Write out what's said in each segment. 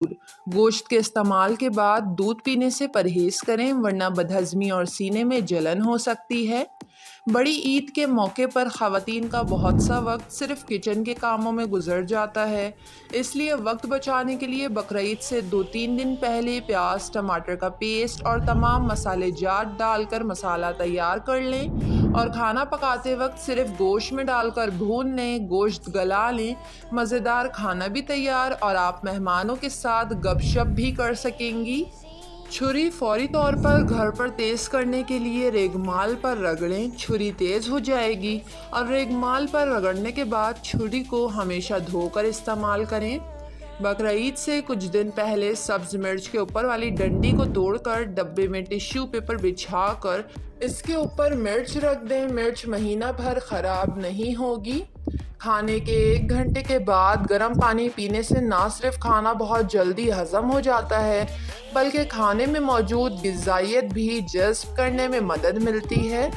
गोश्त के इस्तेमाल के बाद दूध पीने से परहेज करें वरना बदहज़मी और सीने में जलन हो सकती है। बड़ी ईद के मौके पर ख़वातीन का बहुत सा वक्त सिर्फ किचन के कामों में गुजर जाता है, इसलिए वक्त बचाने के लिए बकरीद से 2-3 दिन पहले प्याज टमाटर का पेस्ट और तमाम मसाले जात डालकर मसाला तैयार कर लें और खाना पकाते वक्त सिर्फ गोश्त में डालकर भून लें। गोश्त गला लें, मज़ेदार खाना भी तैयार और आप मेहमानों के साथ गपशप भी कर सकेंगी। छुरी फौरी तौर पर घर पर तेज़ करने के लिए रेगमाल पर रगड़ें, छुरी तेज़ हो जाएगी। और रेगमाल पर रगड़ने के बाद छुरी को हमेशा धोकर इस्तेमाल करें। बकरीद से कुछ दिन पहले सब्ज़ मिर्च के ऊपर वाली डंडी को तोड़कर डब्बे में टिश्यू पेपर बिछाकर इसके ऊपर मिर्च रख दें। मिर्च महीना भर ख़राब नहीं होगी। खाने के 1 घंटे के बाद गर्म पानी पीने से ना सिर्फ खाना बहुत जल्दी हज़म हो जाता है बल्कि खाने में मौजूद ग़िज़ाइयत भी जज़्ब करने में मदद मिलती है।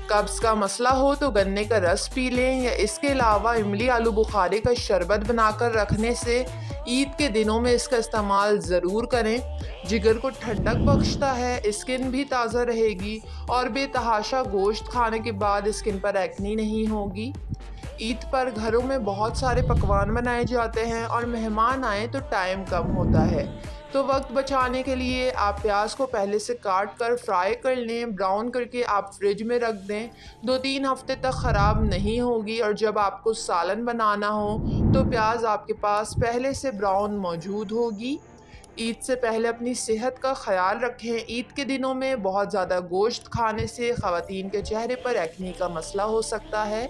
कब्ज़ का मसला हो तो गन्ने का रस पी लें या इसके अलावा इमली आलू बुखारे का शरबत बनाकर रखने से ईद के दिनों में इसका इस्तेमाल ज़रूर करें। जिगर को ठंडक बख्शता है, स्किन भी ताज़ा रहेगी और बेतहाशा गोश्त खाने के बाद स्किन पर एक्नी नहीं होगी। ईद पर घरों में बहुत सारे पकवान बनाए जाते हैं और मेहमान आए तो टाइम कम होता है, तो वक्त बचाने के लिए आप प्याज को पहले से काट कर फ्राई कर लें। ब्राउन करके आप फ्रिज में रख दें, 2-3 हफ्ते तक ख़राब नहीं होगी। और जब आपको सालन बनाना हो तो प्याज आपके पास पहले से ब्राउन मौजूद होगी। ईद से पहले अपनी सेहत का ख्याल रखें। ईद के दिनों में बहुत ज़्यादा गोश्त खाने से ख़वातीन के चेहरे पर एक्ने का मसला हो सकता है,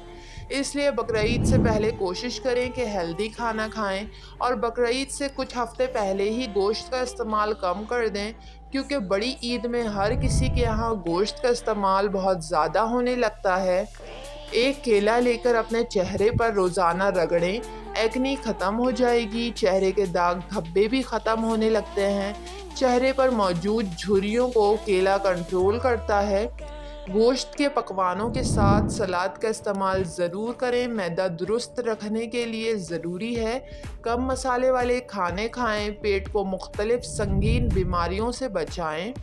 इसलिए बकरीद से पहले कोशिश करें कि हेल्दी खाना खाएं और बकरीद से कुछ हफ्ते पहले ही गोश्त का इस्तेमाल कम कर दें, क्योंकि बड़ी ईद में हर किसी के यहाँ गोश्त का इस्तेमाल बहुत ज़्यादा होने लगता है। एक केला लेकर अपने चेहरे पर रोज़ाना रगड़ें, एक्नी ख़त्म हो जाएगी। चेहरे के दाग धब्बे भी ख़त्म होने लगते हैं। चेहरे पर मौजूद झुर्रियों को केला कंट्रोल करता है। गोश्त के पकवानों के साथ सलाद का इस्तेमाल ज़रूर करें, मैदा दुरुस्त रखने के लिए ज़रूरी है। कम मसाले वाले खाने खाएं, पेट को मुख्तलिफ संगीन बीमारियों से बचाएं,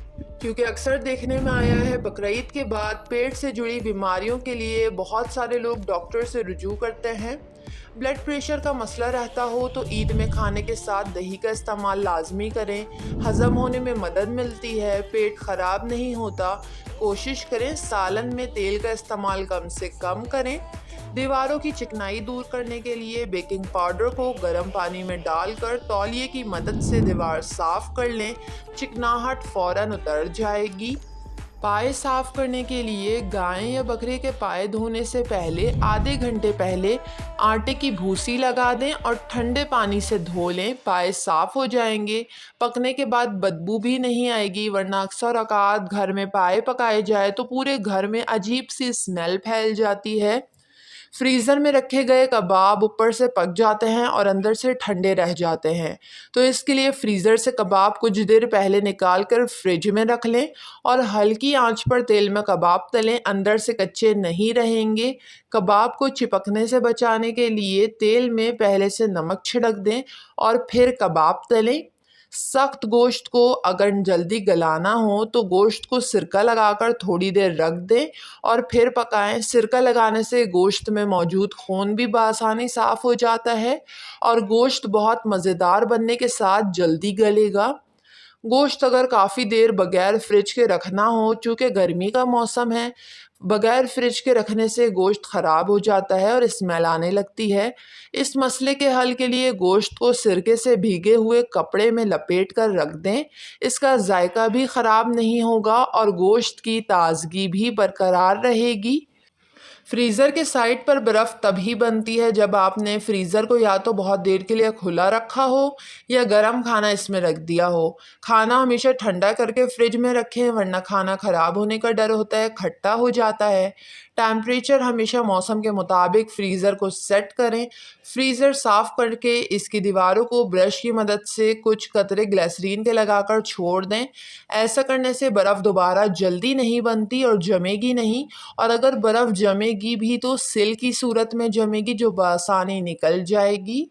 क्योंकि अक्सर देखने में आया है बकरीद के बाद पेट से जुड़ी बीमारियों के लिए बहुत सारे लोग डॉक्टर से रुजू करते हैं। ब्लड प्रेशर का मसला रहता हो तो ईद में खाने के साथ दही का इस्तेमाल लाजमी करें, हज़म होने में मदद मिलती है, पेट ख़राब नहीं होता। कोशिश करें सालन में तेल का इस्तेमाल कम से कम करें। दीवारों की चिकनाई दूर करने के लिए बेकिंग पाउडर को गर्म पानी में डालकर तौलिए की मदद से दीवार साफ़ कर लें, चिकनाहट फ़ौरन उतर जाएगी। पाए साफ़ करने के लिए गाय या बकरे के पाए धोने से पहले आधे घंटे पहले आटे की भूसी लगा दें और ठंडे पानी से धो लें, पाए साफ़ हो जाएंगे। पकने के बाद बदबू भी नहीं आएगी, वरना अक्सर औक़ात घर में पाए पकाए जाए तो पूरे घर में अजीब सी स्मेल फैल जाती है। फ्रीज़र में रखे गए कबाब ऊपर से पक जाते हैं और अंदर से ठंडे रह जाते हैं, तो इसके लिए फ्रीज़र से कबाब कुछ देर पहले निकाल कर फ्रिज में रख लें और हल्की आंच पर तेल में कबाब तलें, अंदर से कच्चे नहीं रहेंगे। कबाब को चिपकने से बचाने के लिए तेल में पहले से नमक छिड़क दें और फिर कबाब तलें। सख्त गोश्त को अगर जल्दी गलाना हो तो गोश्त को सिरका लगाकर थोड़ी देर रख दें और फिर पकाएं। सिरका लगाने से गोश्त में मौजूद खून भी बआसानी साफ़ हो जाता है और गोश्त बहुत मज़ेदार बनने के साथ जल्दी गलेगा। गोश्त अगर काफ़ी देर बगैर फ्रिज के रखना हो, चूँकि गर्मी का मौसम है, बगैर फ्रिज के रखने से गोश्त ख़राब हो जाता है और स्मेल आने लगती है। इस मसले के हल के लिए गोश्त को सिरके से भीगे हुए कपड़े में लपेट कर रख दें, इसका जायका भी ख़राब नहीं होगा और गोश्त की ताज़गी भी बरकरार रहेगी। फ्रीज़र के साइड पर बर्फ़ तभी बनती है जब आपने फ्रीज़र को या तो बहुत देर के लिए खुला रखा हो या गर्म खाना इसमें रख दिया हो। खाना हमेशा ठंडा करके फ्रिज में रखें, वरना खाना ख़राब होने का डर होता है, खट्टा हो जाता है। टेम्परेचर हमेशा मौसम के मुताबिक फ्रीज़र को सेट करें। फ्रीज़र साफ़ करके इसकी दीवारों को ब्रश की मदद से कुछ कतरे ग्लिसरीन के लगाकर छोड़ दें। ऐसा करने से बर्फ़ दोबारा जल्दी नहीं बनती और जमेगी नहीं, और अगर बर्फ़ जमेगी भी तो सिल की सूरत में जमेगी जो बआसानी निकल जाएगी।